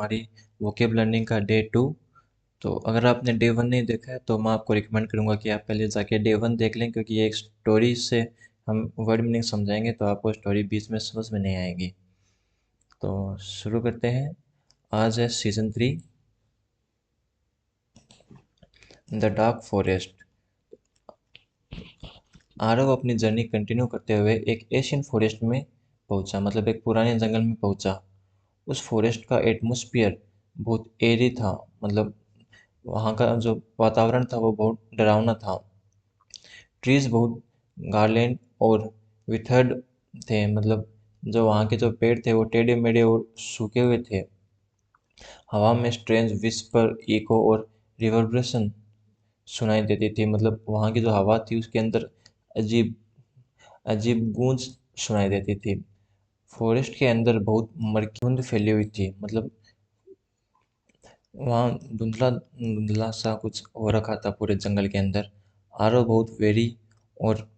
हमारी vocab learning का day 2। तो अगर आपने डे 1 नहीं देखा है तो मैं आपको रिकमेंड करूँगा कि आप पहले जाके डे 1 देख लें, क्योंकि ये एक स्टोरी से हम वर्ड मीनिंग समझाएंगे तो आपको स्टोरी बीच में समझ में नहीं आएगी। तो शुरू करते हैं। आज है season 3, the dark forest. Aarav अपनी जर्नी कंटिन्यू करते हुए एक एशियन फॉरेस्ट में पहुंचा, मतलब एक पुराने जंगल में पहुंचा। उस फॉरेस्ट का एटमॉस्फेयर बहुत एरी था, मतलब वहाँ का जो वातावरण था वो बहुत डरावना था। ट्रीज बहुत गार्लैंड और विथर्ड थे, मतलब जो वहाँ के जो पेड़ थे वो टेढ़े मेढ़े और सूखे हुए थे। हवा में स्ट्रेंज विस्पर, इको और रिवर्बरेशन सुनाई देती थी, मतलब वहाँ की जो हवा थी उसके अंदर अजीब अजीब गूंज सुनाई देती थी। फॉरेस्ट के अंदर बहुत मरकी धुंध फैली हुई थी, मतलब वहाँ धुंधला धुंधला सा कुछ हो रखा था पूरे जंगल के अंदर। आरव बहुत वेरी और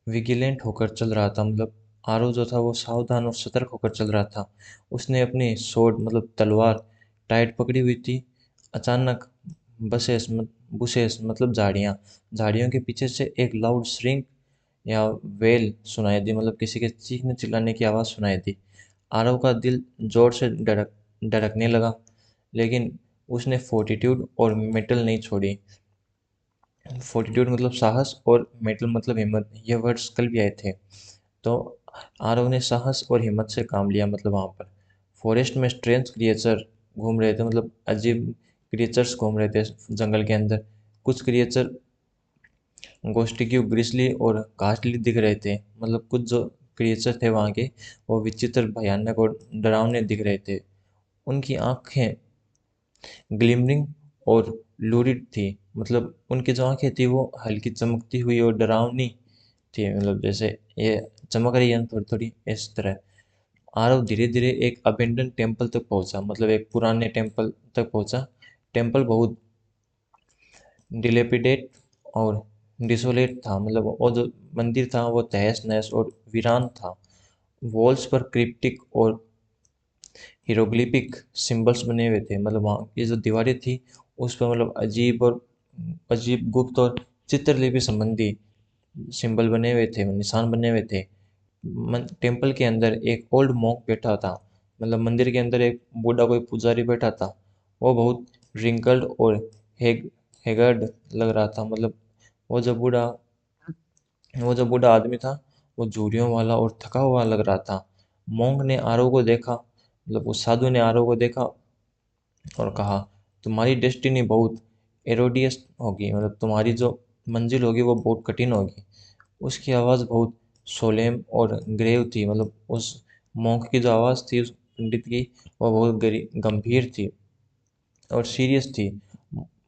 विजिलेंट होकर चल रहा था, मतलब आरव जो था वो सावधान और सतर्क होकर चल रहा था। उसने अपनी स्वॉर्ड मतलब तलवार टाइट पकड़ी हुई थी। अचानक बुशेस मतलब झाड़ियों के पीछे से एक लाउड श्रिंक या वेल सुनाई दी, मतलब किसी के चीखने चिल्लाने की आवाज़ सुनाई दी। आरव का दिल जोर से धड़कने लगा, लेकिन उसने फोर्टिट्यूड और मेटल नहीं छोड़ी। फोर्टिट्यूड मतलब साहस और मेटल मतलब हिम्मत, ये वर्ड्स कल भी आए थे। तो आरव ने साहस और हिम्मत से काम लिया, मतलब वहाँ पर फॉरेस्ट में स्ट्रेंज क्रिएचर घूम रहे थे, मतलब अजीब क्रिएचर्स घूम रहे थे जंगल के अंदर। कुछ क्रिएचर घोस्टिक्यू ग्रिसली और घासली दिख रहे थे, मतलब कुछ जो क्रिएचर थे वहाँ के वो विचित्र, भयानक और डरावने दिख रहे थे। उनकी आंखें ग्लिमरिंग और लूरिड थी, मतलब उनकी जो आंखें थी वो हल्की चमकती हुई और डरावनी थी, मतलब जैसे ये चमक रही है थोड़ी थोड़ी इस तरह। आरव धीरे धीरे एक अबेंडन टेम्पल तक पहुंचा, मतलब एक पुराने टेम्पल तक पहुंचा। टेम्पल बहुत डिलेपिडेट और डिसोलेट था, मतलब वो जो मंदिर था वो तहस नहस और वीरान था। वॉल्स पर क्रिप्टिक और हीरोग्लिफिक सिंबल्स बने हुए थे, मतलब वहाँ की जो दीवारें थी उस पर मतलब अजीब गुप्त और चित्रलिपि संबंधी सिंबल बने हुए थे, निशान बने हुए थे। टेम्पल के अंदर एक ओल्ड मॉन्क बैठा था, मतलब मंदिर के अंदर एक बूढ़ा कोई पुजारी बैठा था। वो बहुत रिंकल्ड और हेगर्ड लग रहा था, मतलब वो जो बूढ़ा वो जो बूढ़ा आदमी था वो झुर्रियों वाला और थका हुआ लग रहा था। मोंग ने आरव को देखा, मतलब उस साधु ने आरव को देखा और कहा, तुम्हारी डेस्टिनी बहुत एरोडियस होगी, मतलब तुम्हारी जो मंजिल होगी वो बहुत कठिन होगी। उसकी आवाज़ बहुत सोलेम और ग्रेव थी, मतलब उस मोंक की जो आवाज़ थी उस पंडित की वो बहुत गंभीर थी और सीरियस थी।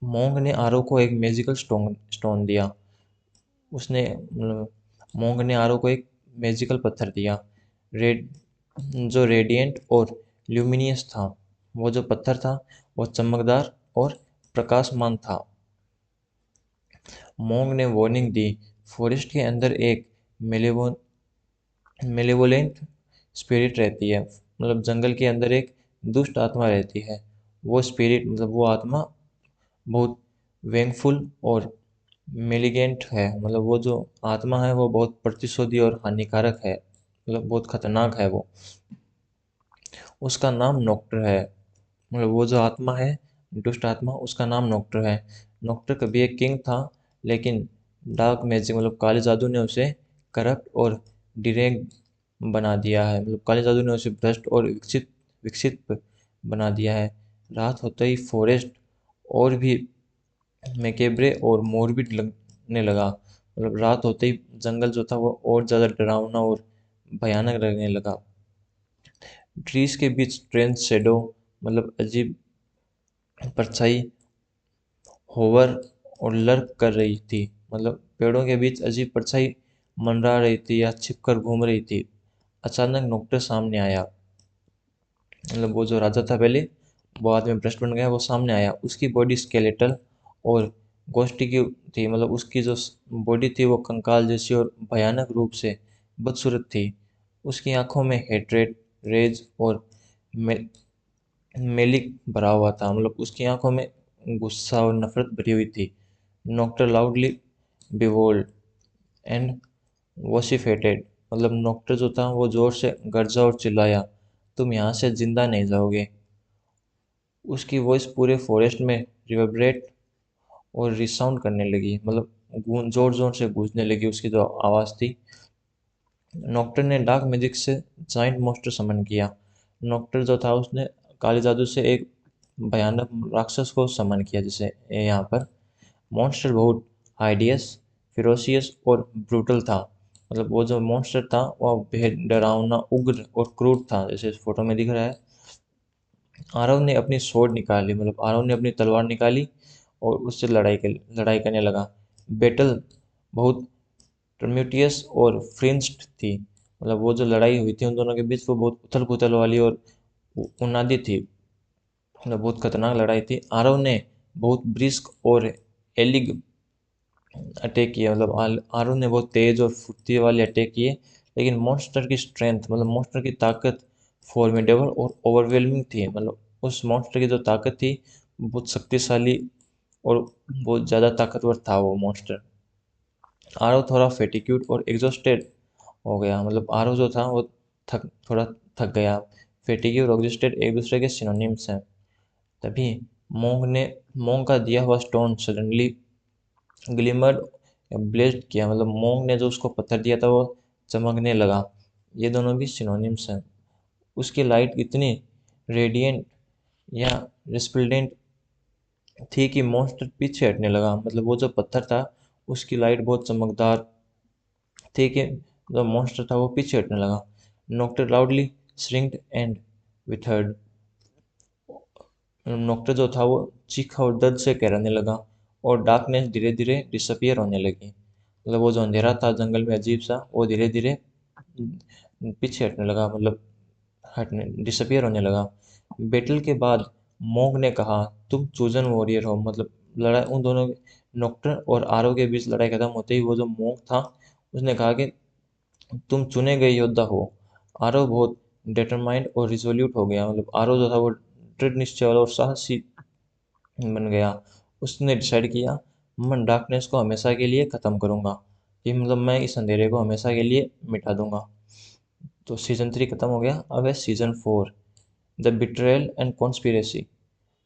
मोंग ने आरव को एक मैजिकल स्टोन स्टोन दिया। उसने मतलब मोंग ने आरव को एक मैजिकल पत्थर दिया, रेड जो रेडिएंट और ल्यूमिनियस था। वो जो पत्थर था वो चमकदार और प्रकाशमान था। मोंग ने वार्निंग दी, फॉरेस्ट के अंदर एक मेलेवो मेलेवोलेंट स्पिरिट रहती है, मतलब जंगल के अंदर एक दुष्ट आत्मा रहती है। वो स्पिरिट मतलब वो आत्मा बहुत वेंगफुल और मेलिगेंट है, मतलब वो जो आत्मा है वो बहुत प्रतिशोधी और हानिकारक है, मतलब बहुत खतरनाक है वो। उसका नाम नोक्टर है, मतलब वो जो आत्मा है, दुष्ट आत्मा, उसका नाम नोक्टर है। नोक्टर कभी एक किंग था, लेकिन डार्क मैजिक मतलब काले जादू ने उसे करप्ट और डिरेंग बना दिया है, मतलब काले जादू ने उसे भ्रष्ट और विकसित बना दिया है। रात होते ही फॉरेस्ट और भी मैकेब्रे और मोरबिड लगने लगा, मतलब रात होते ही जंगल जो था वो और ज़्यादा डरावना और भयानक लगने लगा। ट्रीज के बीच स्ट्रेंज शैडो मतलब अजीब परछाई होवर और लर्क कर रही थी, मतलब पेड़ों के बीच अजीब परछाई मंडरा रही थी या छिपकर घूम रही थी। अचानक नोक्टर सामने आया, मतलब वो जो राजा था पहले, वो बाद में भ्रष्ट बन गया, वो सामने आया। उसकी बॉडी स्केलेटल और गोष्ठी की थी, मतलब उसकी जो बॉडी थी वो कंकाल जैसी और भयानक रूप से बदसूरत थी। उसकी आंखों में हेट्रेड, रेज और मेलिक भरा हुआ था, मतलब उसकी आंखों में गुस्सा और नफरत भरी हुई थी। नॉक्टर लाउडली बिवोल्ड एंड वोसिफेटेड, मतलब नॉक्टर जो था वो जोर से गरजा और चिल्लाया, तुम यहाँ से जिंदा नहीं जाओगे। उसकी वॉइस पूरे फॉरेस्ट में रिवर्बरेट और रिसाउंड करने लगी, मतलब जोर जोर से गूंजने लगी उसकी जो आवाज़ थी। नॉक्टर ने डार्क मैजिक से जाइंट मॉन्स्टर समन किया। नॉक्टर जो था उसने काले जादू से एक भयानक राक्षस को समन किया, जिसे यहाँ पर मॉन्स्टर बहुत हाइडियस, फिरोसियस और ब्रूटल था। मतलब वो जो मॉन्स्टर था वह बेहद डरावना, उग्र और क्रूर था, जैसे इस फोटो में दिख रहा है। आरव ने अपनी स्वॉर्ड निकाली, मतलब आरव ने अपनी तलवार निकाली और उससे लड़ाई करने लगा। बैटल बहुत टर्म्यूटियस और फ्रिंज्ड थी, मतलब वो जो लड़ाई हुई थी उन दोनों के बीच वो बहुत उथल पुथल वाली और उन्नादी थी, मतलब बहुत खतरनाक लड़ाई थी। आरव ने बहुत ब्रिस्क और एलिग अटैक किया, मतलब आरव ने बहुत तेज और फुर्ती वाले अटैक किए। लेकिन मॉन्स्टर की स्ट्रेंथ, मतलब मॉन्स्टर की ताकत फॉर्मिडेबल और ओवरवेलमिंग थी। मतलब उस मॉन्स्टर की जो ताकत थी बहुत शक्तिशाली और बहुत ज़्यादा ताकतवर था वो मॉन्स्टर। आरव थोड़ा फेटिक्यूड और एग्जॉस्टेड हो गया, मतलब आरव जो था वो थोड़ा थक गया। फेटिक्यूड और एग्जॉस्टेड एक दूसरे के सिनोनिम्स हैं। तभी मोंग का दिया हुआ स्टोन सडनली ग्लिमर्ड, ब्लेज्ड किया, मतलब मोंग ने जो उसको पत्थर दिया था वो चमकने लगा। ये दोनों भी सिनोनिम्स हैं। उसकी लाइट इतनी रेडिएंट या रिस्प्लेंडेंट थी कि मॉन्स्टर पीछे हटने लगा, मतलब वो जो पत्थर था उसकी लाइट बहुत चमकदार थी कि जो मॉन्स्टर था वो पीछे हटने लगा। नॉक्टर लाउडली श्रिंक्ड एंड विथर्ड, नॉक्टर जो था वो चीखा और दर्द से कराने लगा और डार्कनेस धीरे धीरे डिसअपियर होने लगी, मतलब वो जो अंधेरा था जंगल में अजीब सा वो धीरे धीरे पीछे हटने लगा, मतलब हटने डिसअपियर होने लगा। बैटल के बाद मोंग ने कहा, तुम चूजन वॉरियर हो, मतलब लड़ाई उन दोनों नॉक्टर और आरो के बीच लड़ाई खत्म होते ही वो जो मोंग था उसने कहा कि तुम चुने गए योद्धा हो। आरव बहुत डिटरमाइंड और रिजोल्यूट हो गया, मतलब आरव जो था वो दृढ़ निश्चय वाला और साहसी बन गया। उसने डिसाइड किया, मैं डार्कनेस को हमेशा के लिए ख़त्म करूँगा, कि मतलब मैं इस अंधेरे को हमेशा के लिए मिटा दूंगा। तो सीज़न 3 ख़त्म हो गया, अब है season 4, the betrayal and conspiracy.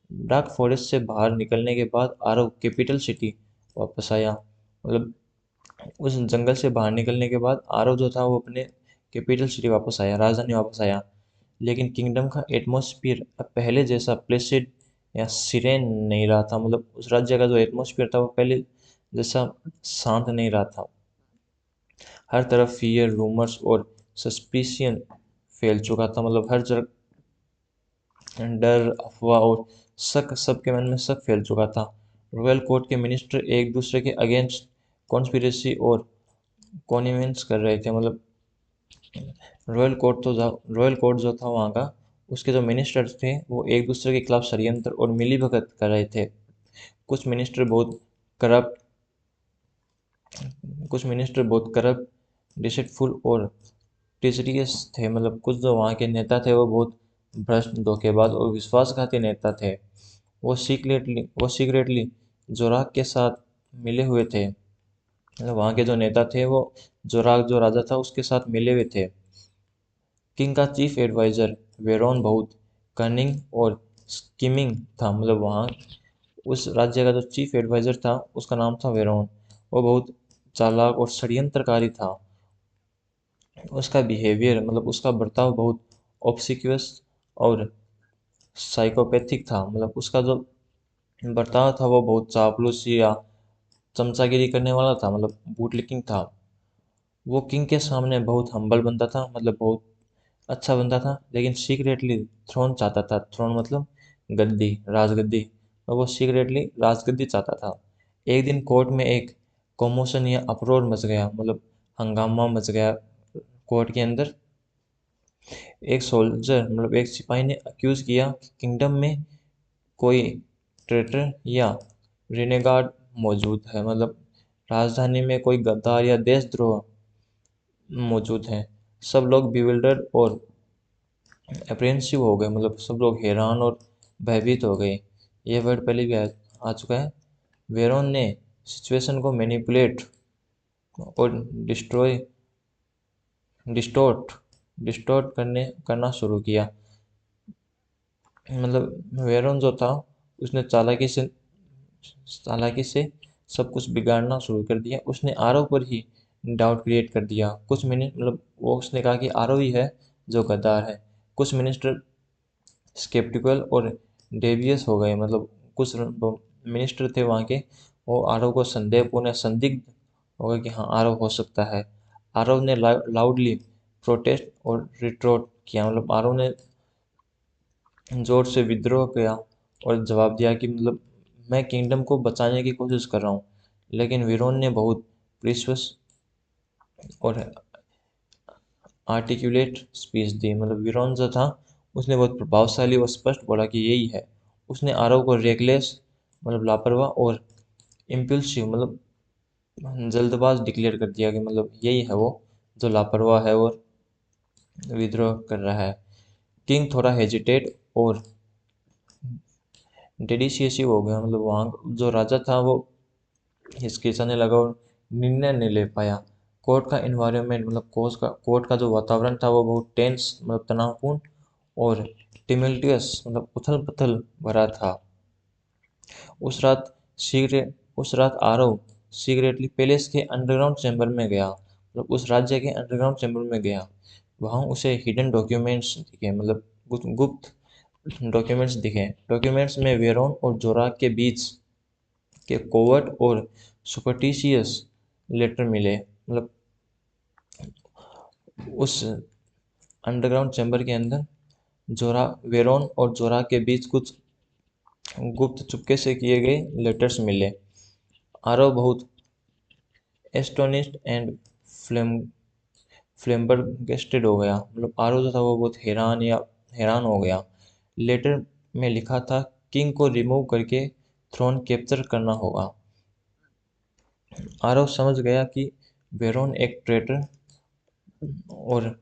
Dark forest से बाहर निकलने के बाद आरव कैपिटल सिटी वापस आया, मतलब उस जंगल से बाहर निकलने के बाद आरव जो था वो अपने कैपिटल सिटी वापस आया, राजधानी वापस आया। लेकिन किंगडम का एटमॉस्फेयर अब पहले जैसा प्लेसिड या सीरेन नहीं रहा था, मतलब उस राज्य का जो एटमॉस्फेयर था वो पहले जैसा शांत नहीं रहा था। हर तरफ फियर, रूमर्स और सस्पिशियन फैल चुका था, मतलब हर जगह डर, अफवाह और शक, सबके मन में शक फैल चुका था। रॉयल कोर्ट के मिनिस्टर एक दूसरे के अगेंस्ट कॉन्स्पिरेसी और कॉनिवेंस कर रहे थे, मतलब रॉयल कोर्ट जो था वहाँ का, उसके जो मिनिस्टर थे वो एक दूसरे के खिलाफ षड्यंत्र और मिलीभगत कर रहे थे। कुछ मिनिस्टर बहुत करप्ट कुछ मिनिस्टर बहुत करप्ट, डिसेटफुल और टिजरियस थे, मतलब कुछ जो वहाँ के नेता थे वो बहुत भ्रष्ट, धोखेबाज और विश्वासघाती नेता थे। वो सीक्रेटली जोराक के साथ मिले हुए थे, मतलब वहाँ के जो नेता थे वो जोराक जो राजा था उसके साथ मिले हुए थे। किंग का चीफ एडवाइजर वेरोन बहुत कनिंग और स्कीमिंग था, मतलब वहाँ उस राज्य का जो चीफ एडवाइजर था उसका नाम था वेरोन। वो बहुत चालाक और षड्यंत्रकारी था। उसका बिहेवियर, मतलब उसका बर्ताव बहुत ऑब्सिक्यूअस और साइकोपैथिक था, मतलब उसका जो बर्ताव था वो बहुत चापलूसी या चमचागिरी करने वाला था, मतलब बूटलिकिंग था। वो किंग के सामने बहुत हम्बल बनता था, मतलब बहुत अच्छा बनता था, लेकिन सीक्रेटली थ्रोन चाहता था। थ्रोन मतलब गद्दी, राजगद्दी, और वो सीक्रेटली राजगद्दी चाहता था। एक दिन कोर्ट में एक कॉमोशन या अप्रोर मच गया, मतलब हंगामा मच गया कोर्ट के अंदर। एक सोल्जर, मतलब एक सिपाही ने अक्यूज़ किया कि किंगडम में कोई ट्रेटर या रिनेगार्ड मौजूद है, मतलब राजधानी में कोई गद्दार या देशद्रोह मौजूद हैं। सब लोग बिविल्डर और अप्रेंसिव हो गए, मतलब सब लोग हैरान और भयभीत हो गए। ये वर्ड पहले भी आ चुका है। वेरोन ने सिचुएशन को मैनिपुलेट और डिस्टोर्ट डिस्टोर्ट करना शुरू किया। मतलब वेरोन जो था, उसने चालाकी से सब कुछ बिगाड़ना शुरू कर दिया। उसने आरव पर ही डाउट क्रिएट कर दिया। कुछ मिनट मतलब वो उसने कहा कि आरव ही है जो गद्दार है। कुछ मिनिस्टर स्केप्टिकल और डेवियस हो गए, मतलब कुछ मिनिस्टर थे वहाँ के, वो आरव को संदेहपूर्ण संदिग्ध हो गए कि हाँ आरव हो सकता है। आरव ने लाउडली प्रोटेस्ट और रिट्रोट किया, मतलब आरव ने जोर से विद्रोह किया और जवाब दिया कि मतलब मैं किंगडम को बचाने की कोशिश कर रहा हूँ। लेकिन वीरोन ने बहुत प्रीशियस और आर्टिकुलेट स्पीच दी। मतलब वीरोन जो था, उसने बहुत प्रभावशाली और स्पष्ट बोला कि यही है। उसने आरव को रेगलेस, मतलब लापरवाह और इम्पल्सिव, मतलब जल्दबाज डिक्लेयर कर दिया कि मतलब यही है वो जो लापरवाह है और विद्रोह कर रहा है। किंग थोड़ा हेजिटेट और डेडिशियसिव हो गया, मतलब वहाँ जो राजा था वो हिचकिचाने लगा और निर्णय नहीं ले पाया। कोर्ट का इन्वायरमेंट, मतलब कोर्ट का जो वातावरण था वो बहुत टेंस, मतलब तनावपूर्ण और टिमल्टियस, मतलब उथल पुथल भरा था। उस रात आरव सीक्रेटली पैलेस के अंडरग्राउंड चैम्बर में गया, मतलब उस राज्य के अंडरग्राउंड चैम्बर में गया। वहाँ उसे हिडन डॉक्यूमेंट्स दिखे, मतलब गुप्त डॉक्यूमेंट्स दिखे। डॉक्यूमेंट्स में वेरोन और जोराक के बीच के कोवर्ट और सुपरस्टिशियस लेटर मिले। मतलब उस अंडरग्राउंड चैम्बर के अंदर जोरा वेरोन और जोरा के बीच कुछ गुप्त चुपके से किए गए लेटर्स मिले। आरव बहुत एस्टोनिश्ड एंड फ्लेम फ्लेम्बरगेस्टेड हो गया, मतलब आरव जो था वो बहुत हैरान हो गया। लेटर में लिखा था, किंग को रिमूव करके थ्रोन कैप्चर करना होगा। आरव समझ गया कि वेरोन एक ट्रेटर और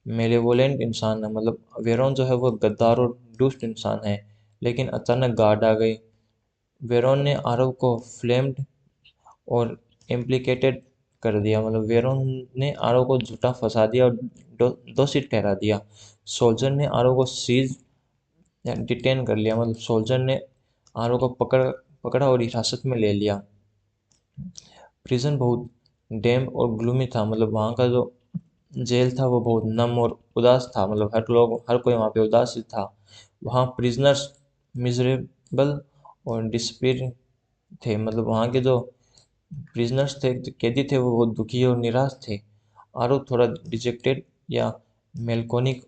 मेलेवोलेंट इंसान है, मतलब वेरोन जो है वो गद्दार और दुष्ट इंसान है। लेकिन अचानक गार्ड आ गई। वेरोन ने आरव को फ्लेम्ड और इम्प्लिकेटेड कर दिया, मतलब वेरोन ने आरव को झूठा फंसा दिया और दोषी ठहरा दिया। सोल्जर ने आरव को सीज या डिटेन कर लिया, मतलब सोल्जर ने आरव को पकड़ा और हिरासत में ले लिया। प्रिजन बहुत डैम्प और ग्लूमी था, मतलब वहाँ का जो जेल था वो बहुत नम और उदास था, मतलब हर कोई वहाँ पे उदास ही था। वहाँ प्रिजनर्स मिजरेबल और डिस्पेयर थे, मतलब वहाँ के जो प्रिजनर्स थे, जो कैदी थे, वो बहुत दुखी और निराश थे। आरो थोड़ा डिजेक्टेड या मेलकोनिक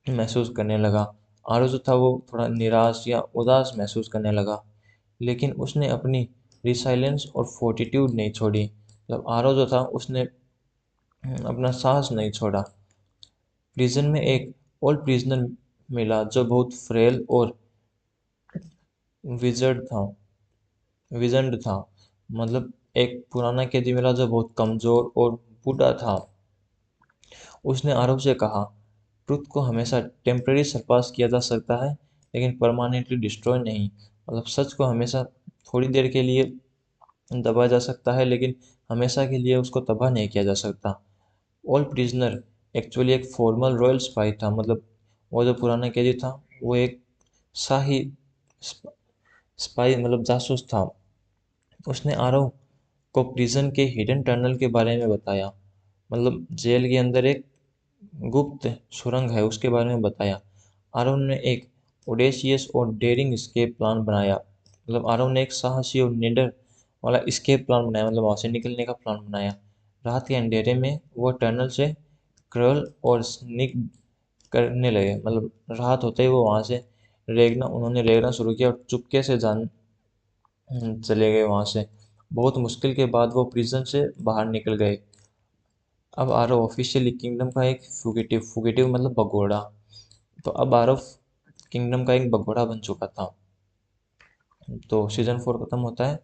महसूस करने लगा। आरो जो था वो थोड़ा निराश या उदास महसूस करने लगा। लेकिन उसने अपनी रिसाइलेंस और फोर्टिट्यूड नहीं छोड़ी, मतलब आरो जो था उसने अपना साहस नहीं छोड़ा। प्रिजन में एक ओल्ड प्रिजनर मिला जो बहुत फ्रेल और विजर्ड था विजन्ड था, मतलब एक पुराना कैदी मिला जो बहुत कमजोर और बूढ़ा था। उसने आरव से कहा, ट्रुथ को हमेशा टेम्पररी सरपास किया जा सकता है, लेकिन परमानेंटली डिस्ट्रॉय नहीं। मतलब सच को हमेशा थोड़ी देर के लिए दबाया जा सकता है, लेकिन हमेशा के लिए उसको तबाह नहीं किया जा सकता। ओल्ड प्रिजनर एक्चुअली एक फॉर्मल रॉयल स्पाई था, मतलब वो जो पुराना कैदी था वो एक शाही स्पाई, मतलब जासूस था। उसने आरव को प्रिजन के हिडन टनल के बारे में बताया, मतलब जेल के अंदर एक गुप्त सुरंग है उसके बारे में बताया। आरव ने एक ओडेशियस और डेयरिंग स्केप प्लान बनाया, मतलब आरव ने एक साहसी और निडर वाला स्केप प्लान बनाया, मतलब वहाँ से निकलने का प्लान बनाया। रात के अंधेरे में वो टनल से क्रल और स्निक करने लगे, मतलब रात होते ही वो वहाँ से उन्होंने रेगना शुरू किया और चुपके से चले गए वहाँ से। बहुत मुश्किल के बाद वो प्रिजन से बाहर निकल गए। अब आरव ऑफिशियली किंगडम का एक फुगिटिव मतलब भगोड़ा। तो अब आरव किंगडम का एक भगोड़ा बन चुका था। तो सीजन 4 खत्म होता है।